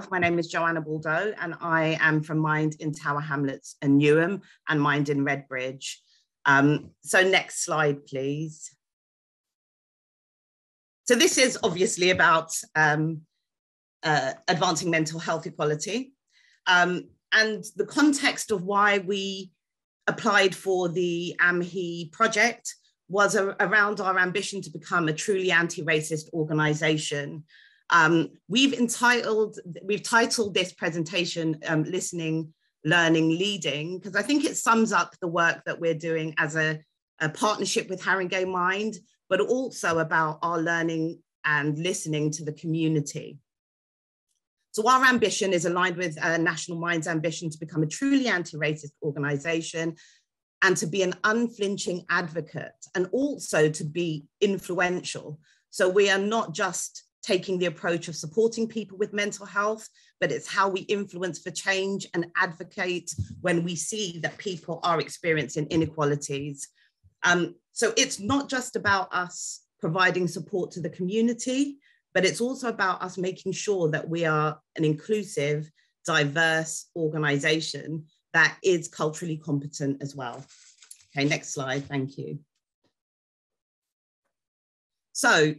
myself, my name is Joanna Boldeau, and I am from Mind in Tower Hamlets and Newham and Mind in Redbridge. So next slide, please. So this is obviously about advancing mental health equality. And the context of why we applied for the AMHE project was around our ambition to become a truly anti-racist organisation. We've titled this presentation Listening, Learning, Leading, because I think it sums up the work that we're doing as a partnership with Haringey and Mind, but also about our learning and listening to the community. So our ambition is aligned with National Mind's ambition to become a truly anti-racist organisation and to be an unflinching advocate and also to be influential. So we are not just taking the approach of supporting people with mental health, but it's how we influence for change and advocate when we see that people are experiencing inequalities. So it's not just about us providing support to the community, but it's also about us making sure that we are an inclusive, diverse organisation that is culturally competent as well. Okay, next slide, thank you. So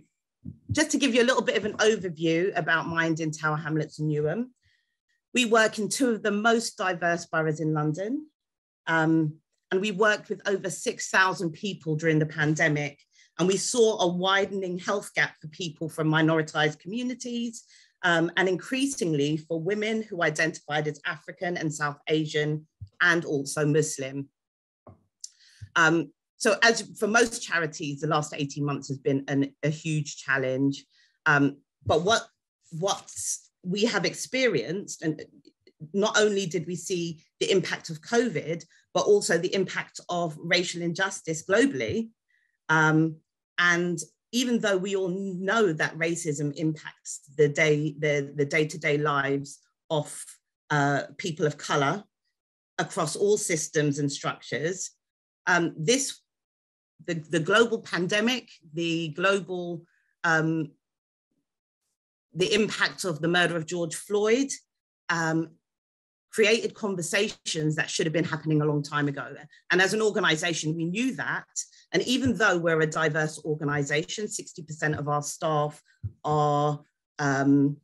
just to give you a little bit of an overview about Mind in Tower Hamlets and Newham, we work in two of the most diverse boroughs in London. And we worked with over 6,000 people during the pandemic. And we saw a widening health gap for people from minoritized communities and increasingly for women who identified as African and South Asian and also Muslim. So as for most charities, the last 18 months has been a huge challenge. But what we have experienced, and not only did we see the impact of COVID, but also the impact of racial injustice globally. And even though we all know that racism impacts the day-to-day lives of people of color across all systems and structures, the global pandemic, the impact of the murder of George Floyd created conversations that should have been happening a long time ago. And as an organisation, we knew that. And even though we're a diverse organisation, 60% of our staff are from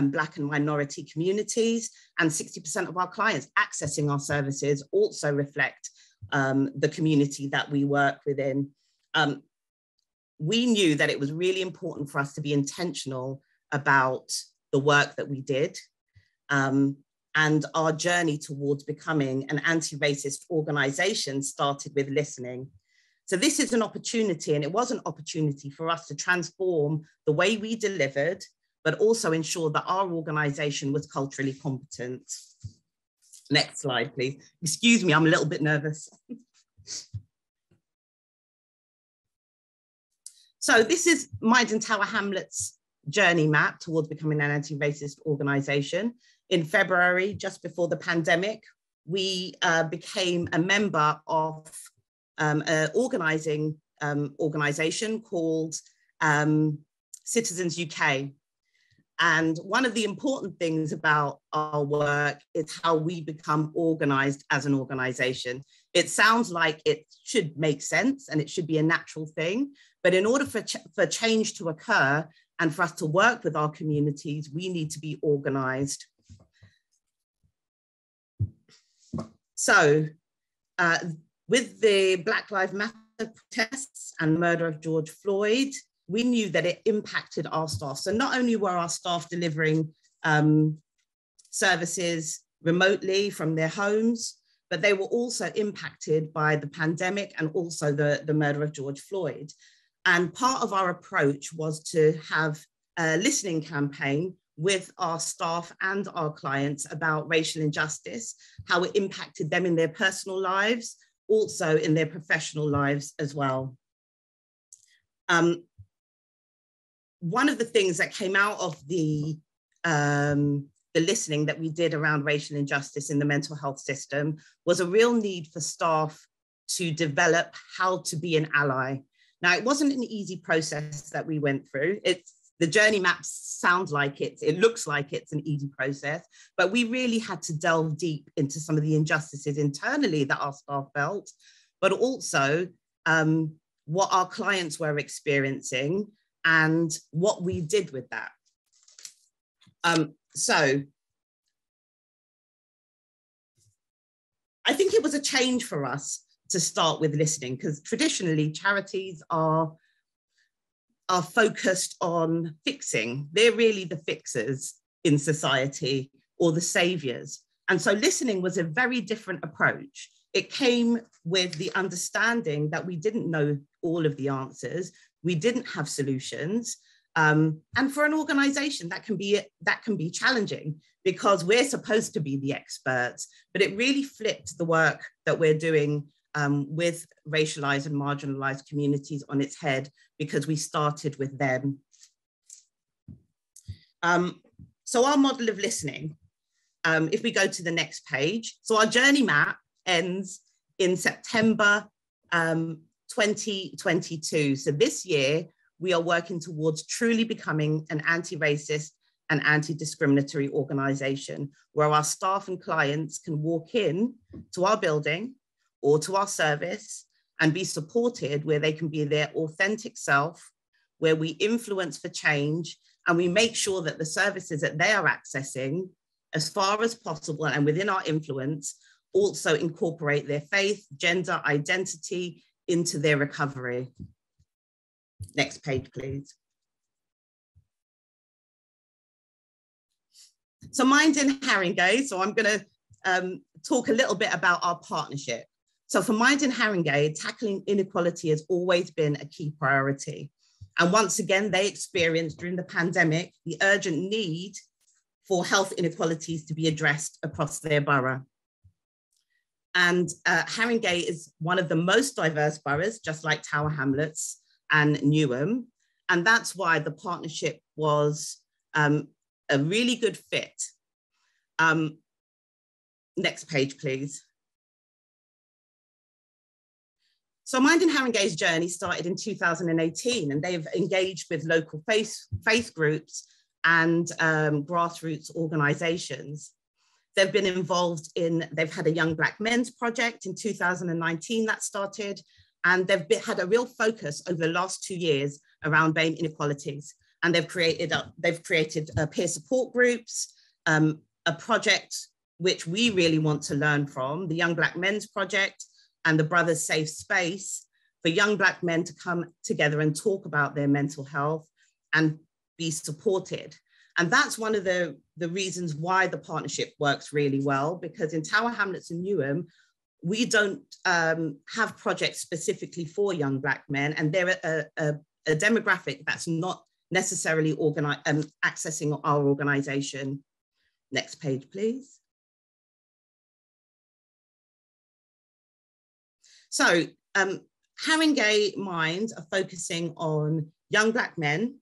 Black and minority communities, and 60% of our clients accessing our services also reflect the community that we work within. We knew that it was really important for us to be intentional about the work that we did. And our journey towards becoming an anti-racist organisation started with listening. So this is an opportunity, and it was an opportunity for us to transform the way we delivered, but also ensure that our organisation was culturally competent. Next slide, please. Excuse me, I'm a little bit nervous. So this is Mind in Tower Hamlets' journey map towards becoming an anti-racist organisation. In February, just before the pandemic, we became a member of an organisation called Citizens UK. And one of the important things about our work is how we become organised as an organisation. It sounds like it should make sense and it should be a natural thing, but in order for change to occur and for us to work with our communities, we need to be organised. So with the Black Lives Matter protests and murder of George Floyd, we knew that it impacted our staff. So not only were our staff delivering services remotely from their homes, but they were also impacted by the pandemic and also the murder of George Floyd. And part of our approach was to have a listening campaign with our staff and our clients about racial injustice, how it impacted them in their personal lives, also in their professional lives as well. One of the things that came out of the listening that we did around racial injustice in the mental health system was a real need for staff to develop how to be an ally. Now, it wasn't an easy process that we went through. The journey maps sound like it looks like it's an easy process, but we really had to delve deep into some of the injustices internally that our staff felt, but also what our clients were experiencing and what we did with that. So I think it was a change for us to start with listening, because traditionally charities are focused on fixing. They're really the fixers in society, or the saviors. And so listening was a very different approach. It came with the understanding that we didn't know all of the answers. We didn't have solutions. And for an organization, that can be challenging, because we're supposed to be the experts, but it really flipped the work that we're doing with racialized and marginalized communities on its head, because we started with them. So our model of listening, if we go to the next page, so our journey map ends in September 2022. So this year, we are working towards truly becoming an anti-racist and anti-discriminatory organization, where our staff and clients can walk in to our building or to our service and be supported, where they can be their authentic self, where we influence for change, and we make sure that the services that they are accessing, as far as possible and within our influence, also incorporate their faith, gender, identity into their recovery. Next page, please. So Mind in Haringey, so I'm going to talk a little bit about our partnership. So for Mind in Haringey, tackling inequality has always been a key priority. And once again, they experienced during the pandemic the urgent need for health inequalities to be addressed across their borough. And Haringey is one of the most diverse boroughs, just like Tower Hamlets and Newham. And that's why the partnership was a really good fit. Next page, please. So Mind in Haringey's journey started in 2018, and they've engaged with local faith groups and grassroots organizations. They've been involved in, they've had a Young Black Men's project in 2019 that started, and they've had a real focus over the last 2 years around BAME inequalities. And they've created peer support groups, a project which we really want to learn from, the Young Black Men's Project and the Brothers Safe Space, for young Black men to come together and talk about their mental health and be supported. And that's one of the reasons why the partnership works really well, because in Tower Hamlets and Newham, we don't have projects specifically for young Black men, and they're a demographic that's not necessarily accessing our organization. Next page, please. So Haringey Mind are focusing on young Black men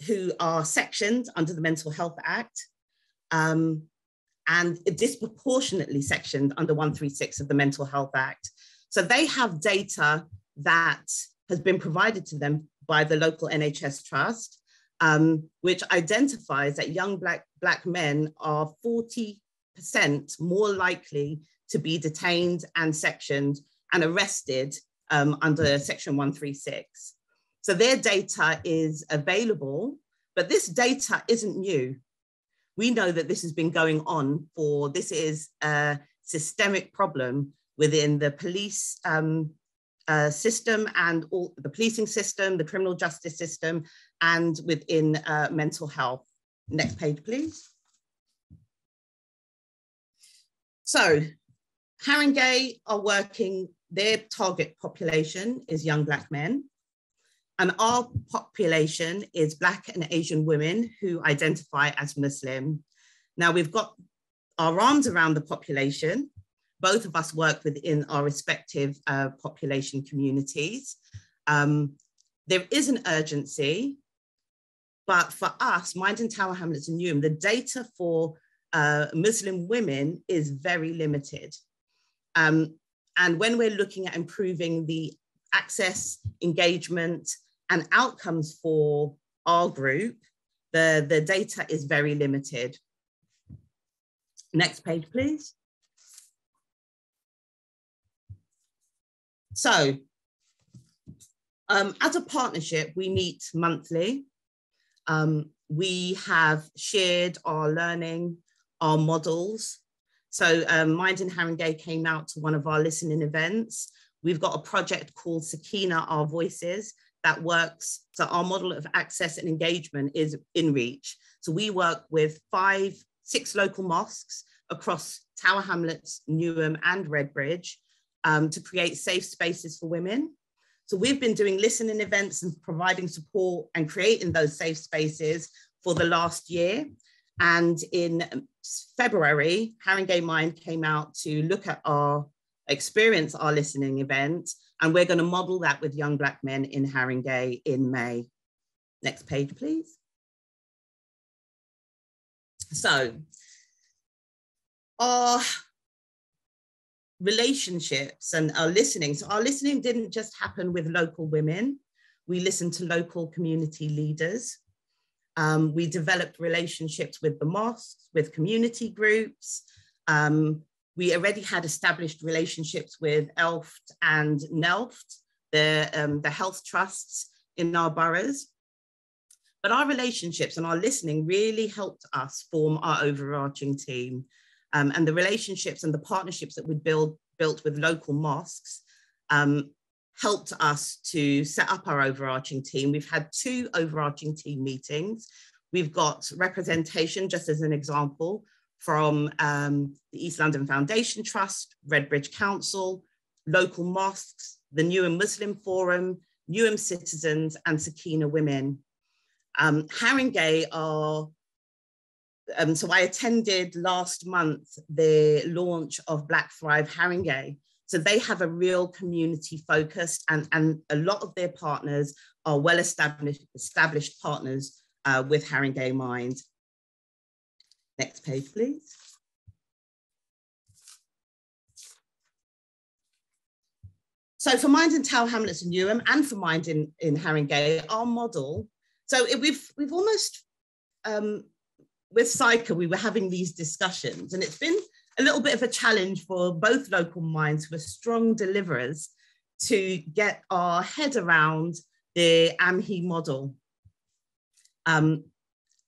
who are sectioned under the Mental Health Act and disproportionately sectioned under 136 of the Mental Health Act. So they have data that has been provided to them by the local NHS trust, which identifies that young Black men are 40% more likely to be detained and sectioned and arrested under Section 136. So their data is available, but this data isn't new. We know that this has been going on this is a systemic problem within the police system and all the policing system, the criminal justice system, and within mental health. Next page, please. So Haringey are working, their target population is young Black men, and our population is Black and Asian women who identify as Muslim. Now we've got our arms around the population. Both of us work within our respective population communities. There is an urgency, but for us, Mind in Tower Hamlets and Newham, the data for Muslim women is very limited. And when we're looking at improving the access, engagement, and outcomes for our group, the data is very limited. Next page, please. So as a partnership, we meet monthly. We have shared our learning, our models. So Mind in Haringey came out to one of our listening events. We've got a project called Sakina, Our Voices, that works. So our model of access and engagement is in reach. So we work with 6 local mosques across Tower Hamlets, Newham and Redbridge to create safe spaces for women. So we've been doing listening events and providing support and creating those safe spaces for the last year. And in February, Haringey and Mind came out to look at our listening event, and we're going to model that with young Black men in Haringey in May. Next page, please. So our relationships and our listening. So our listening didn't just happen with local women. We listened to local community leaders. We developed relationships with the mosques, with community groups. We already had established relationships with ELFT and NELFT, the health trusts in our boroughs. But our relationships and our listening really helped us form our overarching team. And the relationships and the partnerships that we built with local mosques helped us to set up our overarching team. We've had 2 overarching team meetings. We've got representation, just as an example, from the East London Foundation Trust, Redbridge Council, local mosques, the Newham Muslim Forum, Newham Citizens, and Sakina Women. Haringey are, so I attended last month the launch of Black Thrive Haringey. So they have a real community focus, and a lot of their partners are well-established partners with Haringey and Mind. Next page, please. So for Mind in Tower Hamlets and Newham, and for Mind in Haringey, our model, so we've almost, with Psycha, we were having these discussions, and it's been a little bit of a challenge for both local minds who are strong deliverers to get our head around the AMHE model.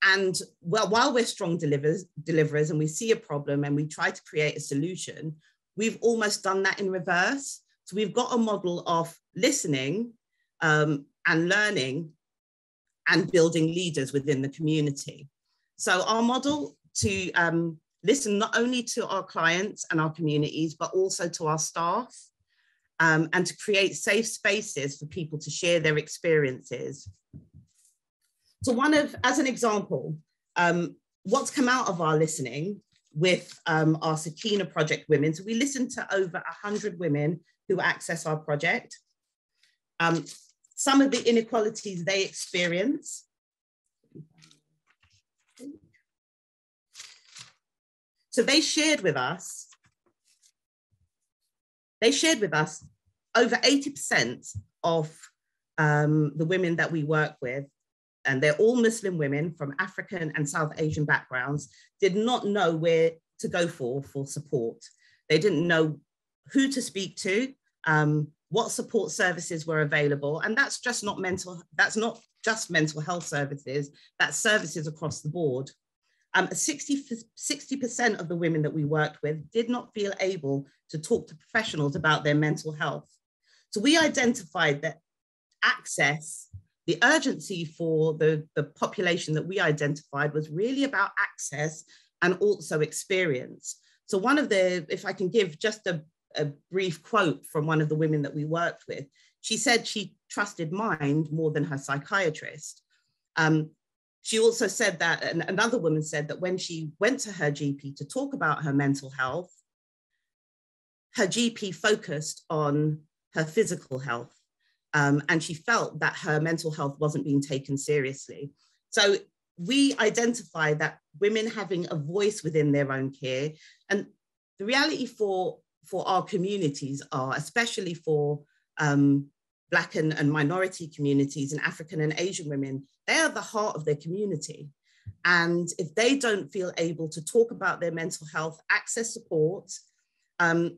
And well, while we're strong deliverers and we see a problem and we try to create a solution, we've almost done that in reverse. So we've got a model of listening and learning and building leaders within the community. So our model to listen not only to our clients and our communities, but also to our staff, and to create safe spaces for people to share their experiences. So as an example, what's come out of our listening with our Sakina project women. So we listened to over 100 women who access our project. Some of the inequalities they experience. So they shared with us over 80% of the women that we work with, and they're all Muslim women from African and South Asian backgrounds, did not know where to go for support. They didn't know who to speak to, what support services were available. And that's not just mental health services, that's services across the board. 60% of the women that we worked with did not feel able to talk to professionals about their mental health. So we identified that access, the urgency for the population that we identified was really about access and also experience. So if I can give just a brief quote from one of the women that we worked with, she said she trusted Mind more than her psychiatrist. She also said that, and another woman said that when she went to her GP to talk about her mental health, her GP focused on her physical health, and she felt that her mental health wasn't being taken seriously. So we identify that women having a voice within their own care, and the reality for our communities are, especially for Black and minority communities and African and Asian women, they are the heart of their community. And if they don't feel able to talk about their mental health, access support,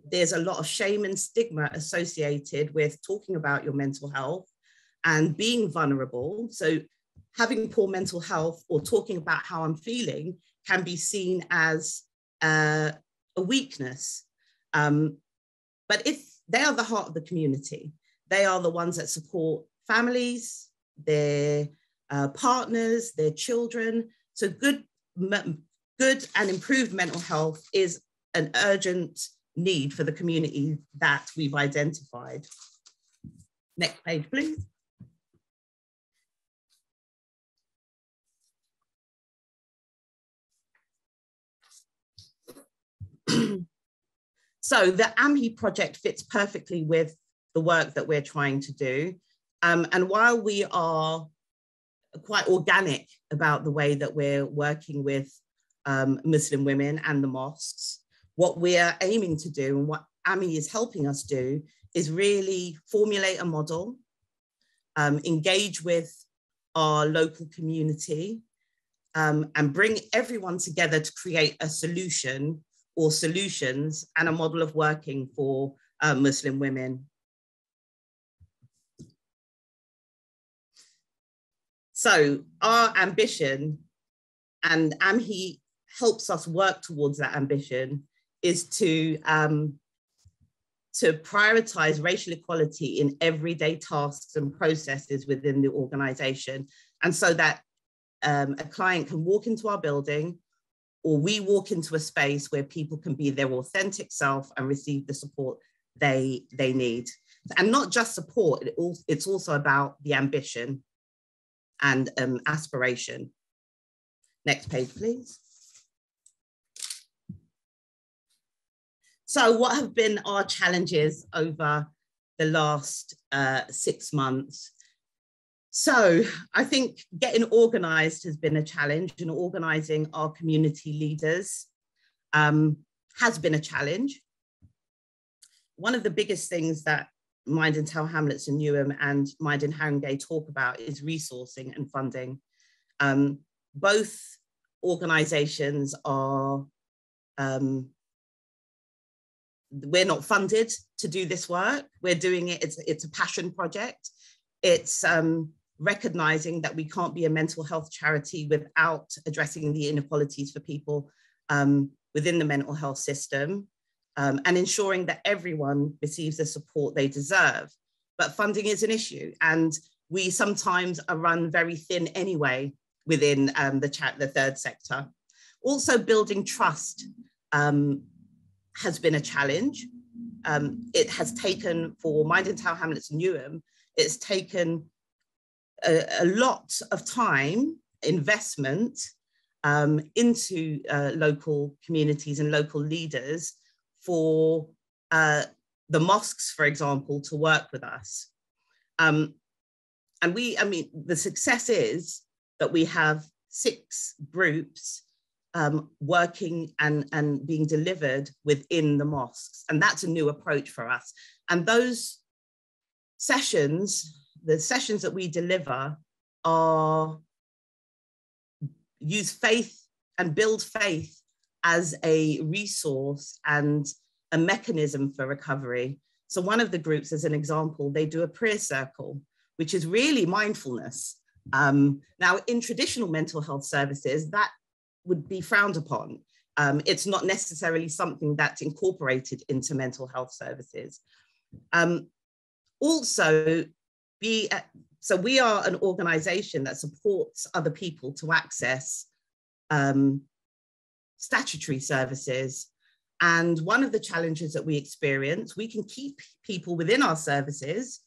there's a lot of shame and stigma associated with talking about your mental health and being vulnerable. So having poor mental health or talking about how I'm feeling can be seen as a weakness. But if they are the heart of the community, they are the ones that support families, their partners, their children. So good and improved mental health is an urgent need for the community that we've identified. Next page, please. So the AMHE project fits perfectly with the work that we're trying to do. And while we are quite organic about the way that we're working with Muslim women and the mosques, what we're aiming to do and what AMHE is helping us do is really formulate a model, engage with our local community, and bring everyone together to create a solution or solutions and a model of working for Muslim women. So our ambition, and AMHE helps us work towards that ambition, is to prioritize racial equality in everyday tasks and processes within the organization. And so that a client can walk into our building, or we walk into a space where people can be their authentic self and receive the support they need. And not just support, it's also about the ambition and aspiration. Next page, please. So what have been our challenges over the last 6 months? So I think getting organized has been a challenge, and organizing our community leaders has been a challenge. One of the biggest things that Mind in Tower Hamlets and Newham and Mind in Haringey talk about is resourcing and funding. Both organizations are, we're not funded to do this work. We're doing it, it's a passion project. It's recognizing that we can't be a mental health charity without addressing the inequalities for people within the mental health system, and ensuring that everyone receives the support they deserve. But funding is an issue, and we sometimes are run very thin anyway within the third sector. Also, building trust has been a challenge. It has taken, for Mind in Tower Hamlets and Newham, it's taken a lot of time, investment into local communities and local leaders for the mosques, for example, to work with us. And the success is that we have 6 groups working and being delivered within the mosques. And that's a new approach for us. And those sessions, the sessions that we deliver, use faith and build faith as a resource and a mechanism for recovery. So one of the groups, as an example, they do a prayer circle, which is really mindfulness. Now, in traditional mental health services, that would be frowned upon. It's not necessarily something that's incorporated into mental health services. So we are an organization that supports other people to access statutory services. And one of the challenges that we experience, we can keep people within our services,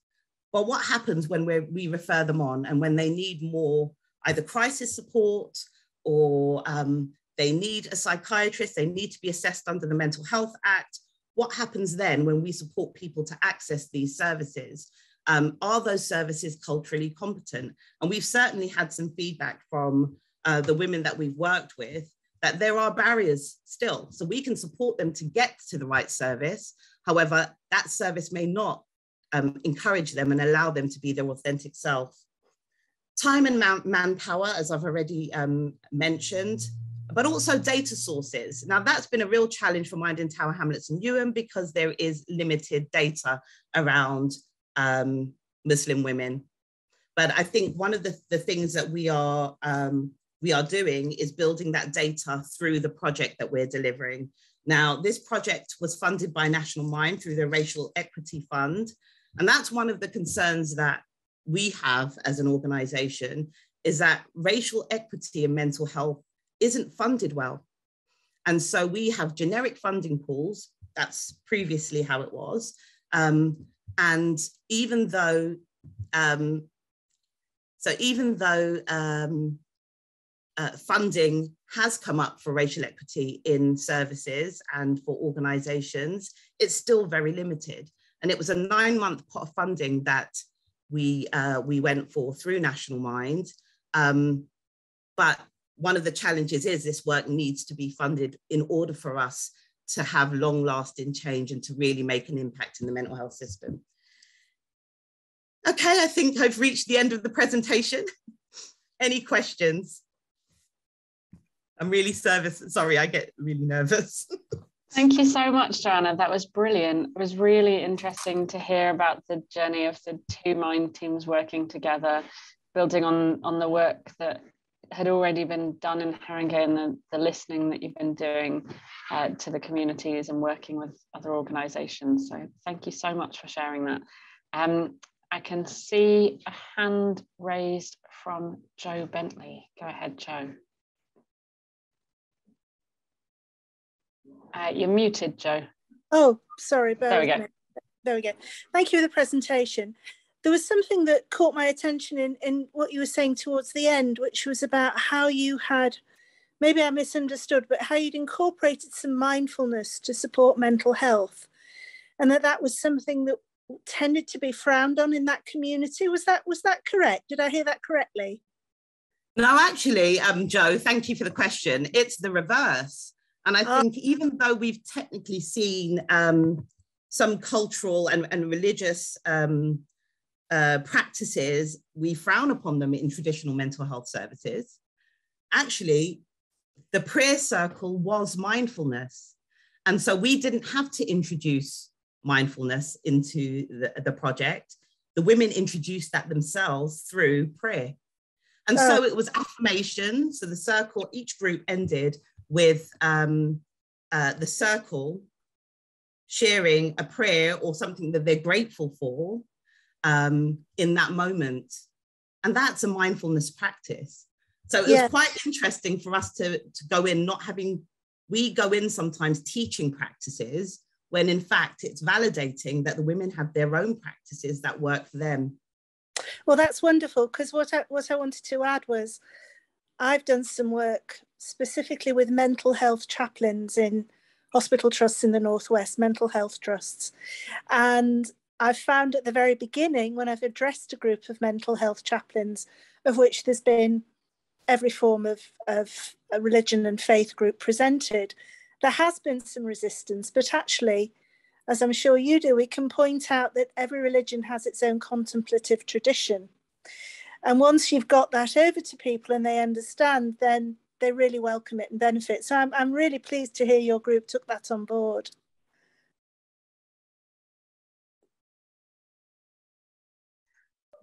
but what happens when we refer them on and when they need more either crisis support or they need a psychiatrist, they need to be assessed under the Mental Health Act? What happens then when we support people to access these services? Are those services culturally competent? And we've certainly had some feedback from the women that we've worked with that there are barriers still. So we can support them to get to the right service. However, that service may not encourage them and allow them to be their authentic self. Time and manpower, as I've already mentioned, but also data sources. Now, that's been a real challenge for Mind in Tower Hamlets and Newham because there is limited data around Muslim women. But I think one of the things that we are doing is building that data through the project that we're delivering. Now, this project was funded by National Mind through the Racial Equity Fund. And that's one of the concerns that we have as an organization, is that racial equity in mental health isn't funded well. And so we have generic funding pools. That's previously how it was. And even though funding has come up for racial equity in services and for organizations, it's still very limited. And it was a 9-month pot of funding that we went for through National Mind. But one of the challenges is this work needs to be funded in order for us to have long-lasting change and to really make an impact in the mental health system. Okay, I think I've reached the end of the presentation. Any questions? I'm really sorry, I get really nervous. Thank you so much, Joanna. That was brilliant. It was really interesting to hear about the journey of the 2 Mind teams working together, building on the work that had already been done in Haringey and the listening that you've been doing to the communities and working with other organisations. So thank you so much for sharing that. I can see a hand raised from Joe Bentley. Go ahead, Joe. You're muted, Joe. Oh, sorry. There we go. There we go. Thank you for the presentation. There was something that caught my attention in what you were saying towards the end, which was about how you had, maybe I misunderstood, but how you'd incorporated some mindfulness to support mental health, and that was something that tended to be frowned on in that community. Was that correct? Did I hear that correctly? No, actually, Joe, thank you for the question. It's the reverse. And I think even though we've technically seen some cultural and religious practices, we frown upon them in traditional mental health services. Actually, the prayer circle was mindfulness. And so we didn't have to introduce mindfulness into the project. The women introduced that themselves through prayer. And so it was affirmation. So the circle, each group ended with the circle sharing a prayer or something that they're grateful for in that moment. And that's a mindfulness practice. So it was quite interesting for us to go in, we go in sometimes teaching practices when in fact it's validating that the women have their own practices that work for them. Well, that's wonderful, because what I wanted to add was I've done some work specifically with mental health chaplains in hospital trusts in the Northwest, mental health trusts. And I've found at the very beginning, when I've addressed a group of mental health chaplains, of which there's been every form of a religion and faith group presented, there has been some resistance, but actually, as I'm sure you do, we can point out that every religion has its own contemplative tradition. And once you've got that over to people and they understand, then they really welcome it and benefit. So I'm really pleased to hear your group took that on board.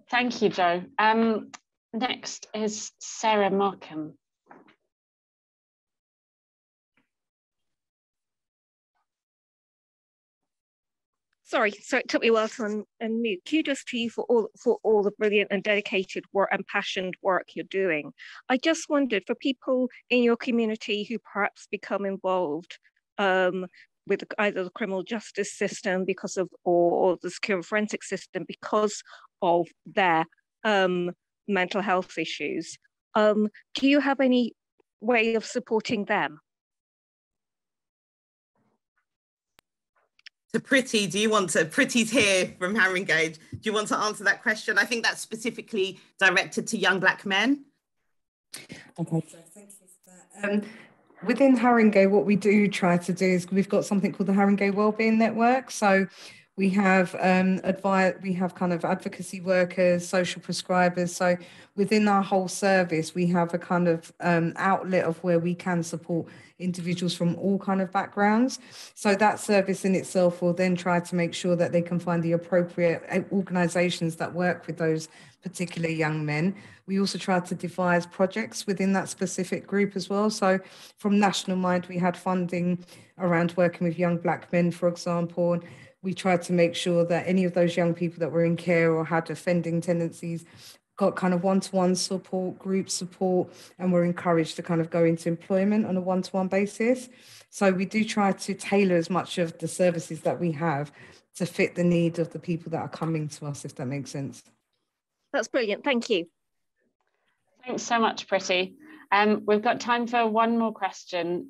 Thank you, Joe. Next is Sarah Markham. Sorry, so it took me a while to unmute. Kudos to you for all the brilliant and dedicated work and passionate work you're doing. I just wondered, for people in your community who perhaps become involved with either the criminal justice system because of, or the secure forensic system because of their mental health issues, do you have any way of supporting them? So Priti, Priti's here from Haringey. Do you want to answer that question? I think that's specifically directed to young Black men. Okay, so thank you for that. Within Haringey, what we do try to do is we've got something called the Haringey Wellbeing Network. So We have we have kind of advocacy workers, social prescribers. So within our whole service, we have a kind of outlet of where we can support individuals from all kind of backgrounds. So that service in itself will then try to make sure that they can find the appropriate organisations that work with those particular young men. We also try to devise projects within that specific group as well. So from National Mind, we had funding around working with young Black men, for example. We tried to make sure that any of those young people that were in care or had offending tendencies got kind of one-to-one support, group support, and were encouraged to kind of go into employment on a one-to-one basis. So we do try to tailor as much of the services that we have to fit the need of the people that are coming to us, if that makes sense. That's brilliant. Thank you. Thanks so much, Pretty. We've got time for one more question.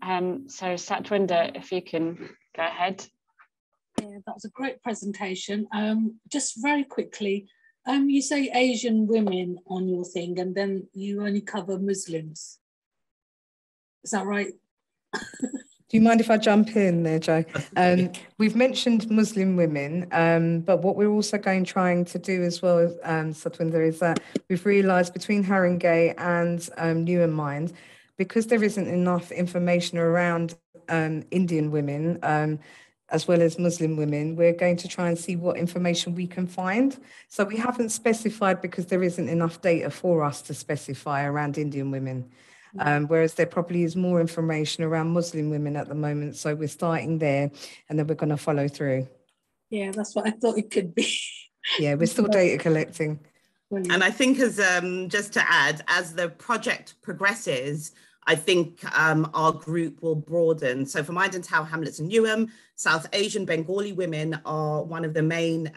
So Satwinder, if you can go ahead. Yeah, that was a great presentation. Just very quickly, you say Asian women on your thing, and then you only cover Muslims. Is that right? Do you mind if I jump in there, Jo? We've mentioned Muslim women, but what we're also trying to do as well, Satwinder, is that we've realised between Haringey and Haringey and Mind, because there isn't enough information around Indian women, as well as Muslim women, we're going to try and see what information we can find. So we haven't specified because there isn't enough data for us to specify around Indian women. Whereas there probably is more information around Muslim women at the moment. So we're starting there and then we're going to follow through. Yeah, that's what I thought it could be. Yeah, we're still data collecting. Brilliant. And I think as just to add, as the project progresses, I think our group will broaden. So for Mind and Tower Hamlets and Newham, South Asian Bengali women are one of the main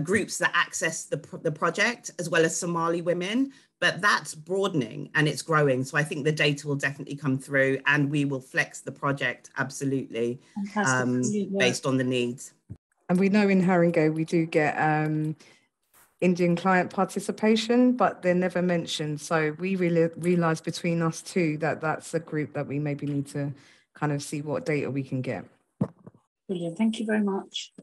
groups that access the project, as well as Somali women. But that's broadening and it's growing. So I think the data will definitely come through and we will flex the project absolutely based on the needs. And we know in Haringey we do get Indian client participation, but they're never mentioned. So we really realised between us two that that's a group that we maybe need to kind of see what data we can get. Brilliant. Thank you very much.